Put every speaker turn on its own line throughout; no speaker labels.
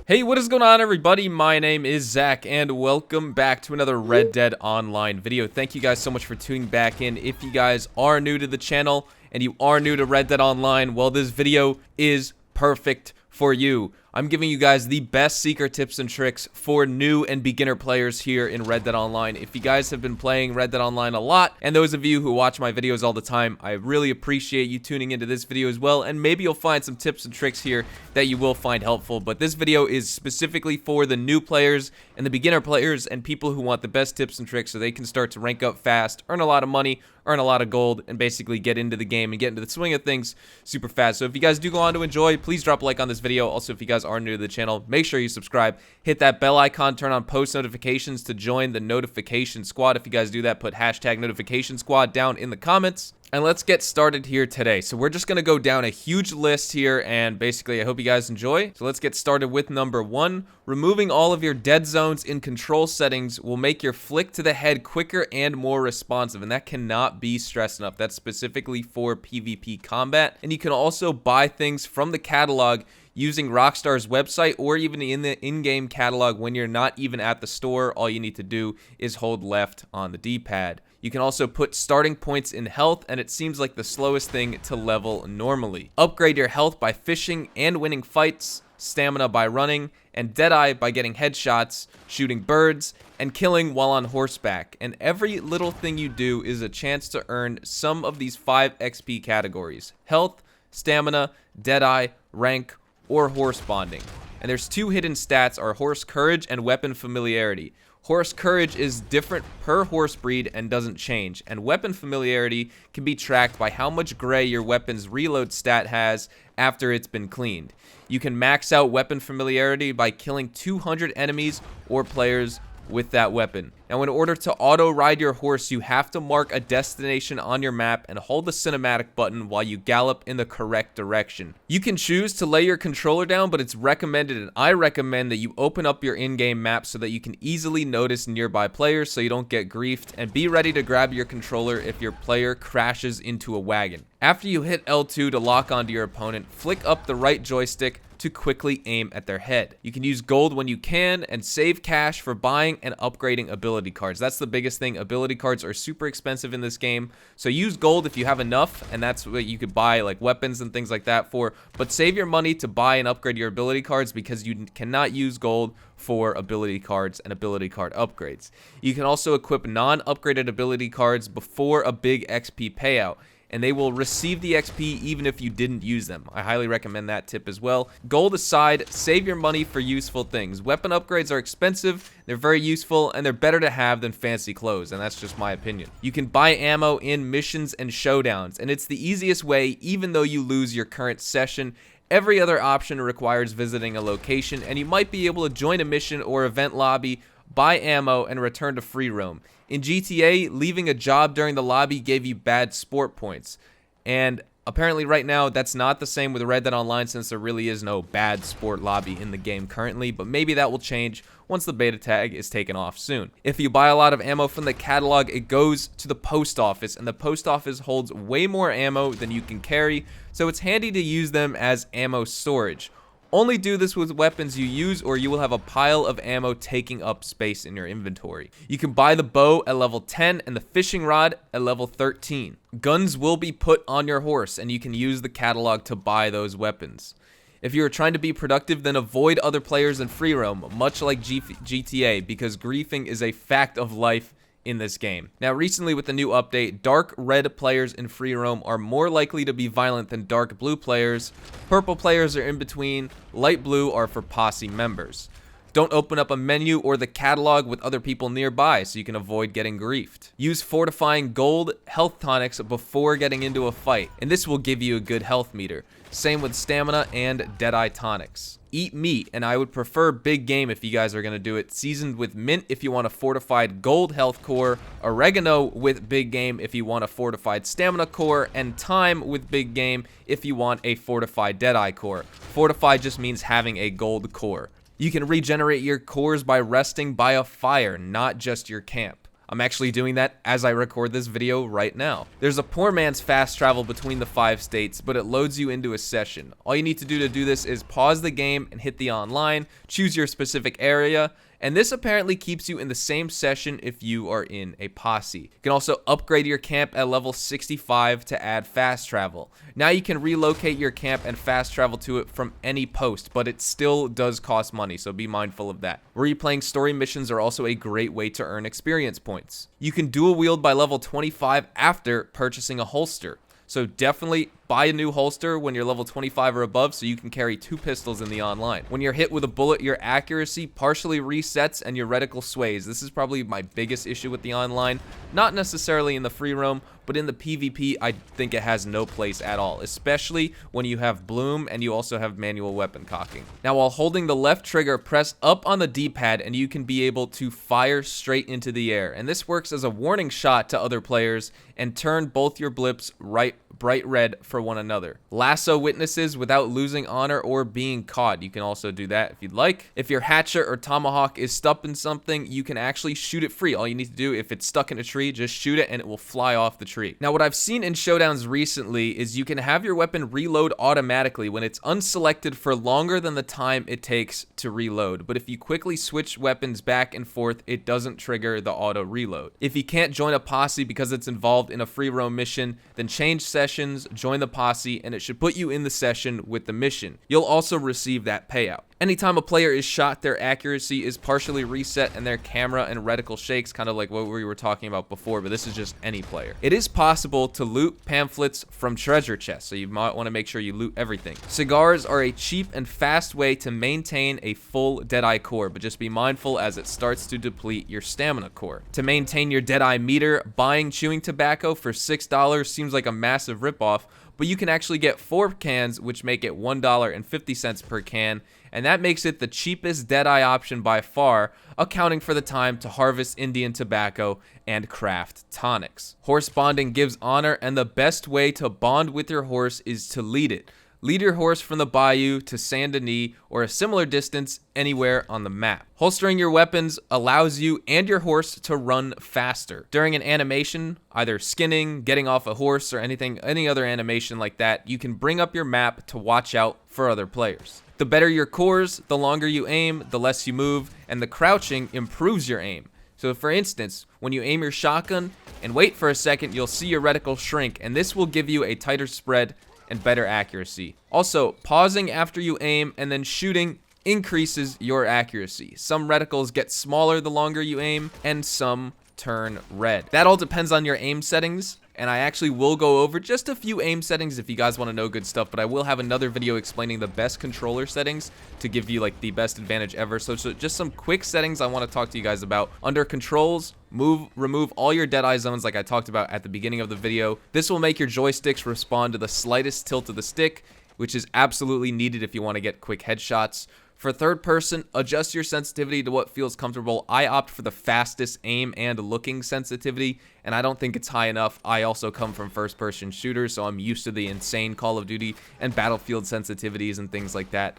Hey, what is going on, everybody? My name is Zach, and welcome back to another Red Dead Online video. Thank you guys so much for tuning back in. If you guys are new to the channel and you are new to Red Dead Online, well, this video is perfect for you. I'm giving you guys the best secret tips and tricks for new and beginner players here in Red Dead Online. If you guys have been playing Red Dead Online a lot, and those of you who watch my videos all the time, I really appreciate you tuning into this video as well, and maybe you'll find some tips and tricks here that you will find helpful. But this video is specifically for the new players and the beginner players and people who want the best tips and tricks so they can start to rank up fast, earn a lot of money, earn a lot of gold, and basically get into the game and get into the swing of things super fast. So if you guys do go on to enjoy, please drop a like on this video. Also, if you guys are new to the channel, make sure you subscribe, hit that bell icon, turn on post notifications to join the notification squad. If you guys do that, put hashtag notification squad down in the comments. And let's get started here today. So we're just going to go down a huge list here, and basically I hope you guys enjoy. So let's get started with number 1. Removing all of your dead zones in control settings will make your flick to the head quicker and more responsive, and that cannot be stressed enough. That's specifically for PvP combat. And you can also buy things from the catalog using Rockstar's website or even in the in-game catalog when you're not even at the store. All you need to do is hold left on the D-pad. You can also put starting points in health, and it seems like the slowest thing to level normally. Upgrade your health by fishing and winning fights, stamina by running, and Deadeye by getting headshots, shooting birds, and killing while on horseback. And every little thing you do is a chance to earn some of these 5 XP categories: health, stamina, Deadeye, rank, or horse bonding. And there's 2 hidden stats, are horse courage and weapon familiarity. Horse courage is different per horse breed and doesn't change, and weapon familiarity can be tracked by how much gray your weapon's reload stat has after it's been cleaned. You can max out weapon familiarity by killing 200 enemies or players with that weapon. Now, in order to auto ride your horse, you have to mark a destination on your map and hold the cinematic button while you gallop in the correct direction. You can choose to lay your controller down, but it's recommended, and I recommend, that you open up your in-game map so that you can easily notice nearby players so you don't get griefed, and be ready to grab your controller if your player crashes into a wagon. After you hit L2 to lock onto your opponent, flick up the right joystick to quickly aim at their head. You can use gold when you can, and save cash for buying and upgrading ability cards. That's the biggest thing. Ability cards are super expensive in this game, so use gold if you have enough, and that's what you could buy like weapons and things like that for. But save your money to buy and upgrade your ability cards, because you cannot use gold for ability cards and ability card upgrades. You can also equip non-upgraded ability cards before a big XP payout, and they will receive the XP even if you didn't use them. I highly recommend that tip as well. Gold aside, save your money for useful things. Weapon upgrades are expensive, they're very useful, and they're better to have than fancy clothes, and that's just my opinion. You can buy ammo in missions and showdowns, and it's the easiest way even though you lose your current session. Every other option requires visiting a location, and you might be able to join a mission or event lobby, buy ammo, and return to free roam. In GTA, leaving a job during the lobby gave you bad sport points, and apparently right now that's not the same with Red Dead Online, since there really is no bad sport lobby in the game currently, but maybe that will change once the beta tag is taken off soon. If you buy a lot of ammo from the catalog, it goes to the post office, and the post office holds way more ammo than you can carry, so it's handy to use them as ammo storage. Only do this with weapons you use, or you will have a pile of ammo taking up space in your inventory. You can buy the bow at level 10 and the fishing rod at level 13. Guns will be put on your horse, and you can use the catalog to buy those weapons. If you are trying to be productive, then avoid other players in free roam, much like GTA, because griefing is a fact of life in this game. Now, recently with the new update, dark red players in free roam are more likely to be violent than dark blue players. Purple players are in between. Light blue are for posse members. Don't open up a menu or the catalog with other people nearby so you can avoid getting griefed. Use fortifying gold health tonics before getting into a fight, and this will give you a good health meter. Same with stamina and Deadeye tonics. Eat meat, and I would prefer big game if you guys are going to do it. Seasoned with mint if you want a fortified gold health core, oregano with big game if you want a fortified stamina core, and thyme with big game if you want a fortified Deadeye core. Fortified just means having a gold core. You can regenerate your cores by resting by a fire, not just your camp. I'm actually doing that as I record this video right now. There's a poor man's fast travel between the 5 states, but it loads you into a session. All you need to do this is pause the game and hit the online, choose your specific area, and this apparently keeps you in the same session if you are in a posse. You can also upgrade your camp at level 65 to add fast travel. Now you can relocate your camp and fast travel to it from any post, but it still does cost money, so be mindful of that. Replaying story missions are also a great way to earn experience points. You can dual wield by level 25 after purchasing a holster. So definitely buy a new holster when you're level 25 or above so you can carry 2 pistols in the online. When you're hit with a bullet, your accuracy partially resets and your reticle sways. This is probably my biggest issue with the online. Not necessarily in the free roam, but in the PvP, I think it has no place at all, especially when you have bloom and you also have manual weapon cocking. Now, while holding the left trigger, press up on the D-pad and you can be able to fire straight into the air. And this works as a warning shot to other players and turn both your blips bright red for one another. Lasso witnesses without losing honor or being caught. You can also do that if you'd like. If your hatchet or tomahawk is stuck in something, you can actually shoot it free. All you need to do, if it's stuck in a tree, just shoot it and it will fly off the tree. Now, what I've seen in showdowns recently is you can have your weapon reload automatically when it's unselected for longer than the time it takes to reload. But if you quickly switch weapons back and forth, it doesn't trigger the auto reload. If you can't join a posse because it's involved in a free roam mission, then change sessions, join the posse, and it should put you in the session with the mission. You'll also receive that payout. Anytime a player is shot, their accuracy is partially reset and their camera and reticle shakes, kind of like what we were talking about before, but this is just any player. It is possible to loot pamphlets from treasure chests, so you might want to make sure you loot everything. Cigars are a cheap and fast way to maintain a full Deadeye core, but just be mindful as it starts to deplete your stamina core. To maintain your Deadeye meter, buying chewing tobacco for $6 seems like a massive ripoff, but you can actually get 4 cans, which make it $1.50 per can, and that makes it the cheapest Deadeye option by far, accounting for the time to harvest Indian tobacco and craft tonics. Horse bonding gives honor, and the best way to bond with your horse is to lead it. Lead your horse from the bayou to Saint Denis or a similar distance anywhere on the map. Holstering your weapons allows you and your horse to run faster. During an animation, either skinning, getting off a horse, or any other animation like that, you can bring up your map to watch out for other players. The better your cores, the longer you aim, the less you move, and the crouching improves your aim. So for instance, when you aim your shotgun and wait for a second, you'll see your reticle shrink, and this will give you a tighter spread and better accuracy. Also, pausing after you aim and then shooting increases your accuracy. Some reticles get smaller the longer you aim, and some turn red. That all depends on your aim settings, and I actually will go over just a few aim settings if you guys want to know good stuff, but I will have another video explaining the best controller settings to give you like the best advantage ever. So just some quick settings I want to talk to you guys about. Under controls, remove all your Deadeye zones like I talked about at the beginning of the video. This will make your joysticks respond to the slightest tilt of the stick, which is absolutely needed if you want to get quick headshots. For third person, adjust your sensitivity to what feels comfortable. I opt for the fastest aim and looking sensitivity, and I don't think it's high enough. I also come from first person shooters, so I'm used to the insane Call of Duty and Battlefield sensitivities and things like that.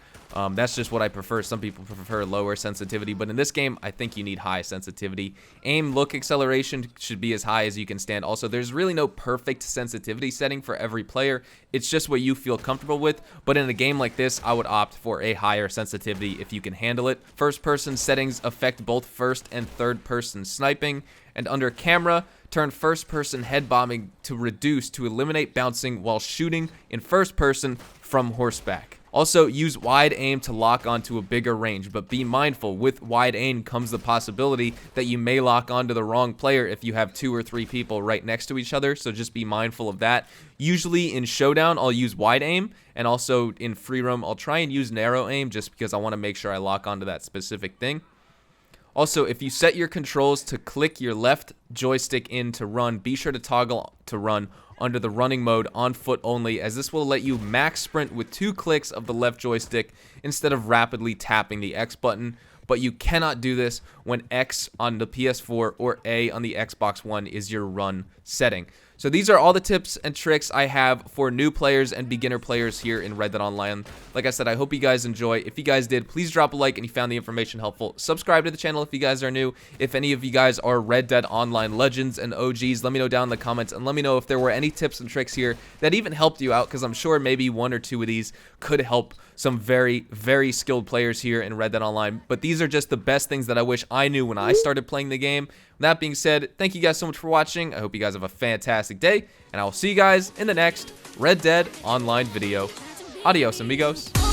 That's just what I prefer. Some people prefer lower sensitivity, but in this game, I think you need high sensitivity. Aim, look, acceleration should be as high as you can stand. Also, there's really no perfect sensitivity setting for every player. It's just what you feel comfortable with, but in a game like this, I would opt for a higher sensitivity if you can handle it. First person settings affect both first and third person sniping, and under camera, turn first person head bombing to reduce to eliminate bouncing while shooting in first person from horseback. Also, use wide aim to lock onto a bigger range, but be mindful, with wide aim comes the possibility that you may lock onto the wrong player if you have 2 or 3 people right next to each other, so just be mindful of that. Usually in Showdown, I'll use wide aim, and also in free roam, I'll try and use narrow aim just because I want to make sure I lock onto that specific thing. Also, if you set your controls to click your left joystick in to run, be sure to toggle to run under the running mode on foot only, as this will let you max sprint with 2 clicks of the left joystick instead of rapidly tapping the X button. But you cannot do this when X on the PS4 or A on the Xbox One is your run setting. So these are all the tips and tricks I have for new players and beginner players here in Red Dead Online. Like I said, I hope you guys enjoy. If you guys did, please drop a like and you found the information helpful. Subscribe to the channel if you guys are new. If any of you guys are Red Dead Online legends and OGs, let me know down in the comments, and let me know if there were any tips and tricks here that even helped you out, because I'm sure maybe one or two of these could help some very, very skilled players here in Red Dead Online. But these are just the best things that I wish I knew when I started playing the game. With that being said, thank you guys so much for watching. I hope you guys have a fantastic day, and I will see you guys in the next Red Dead Online video. Adios, amigos.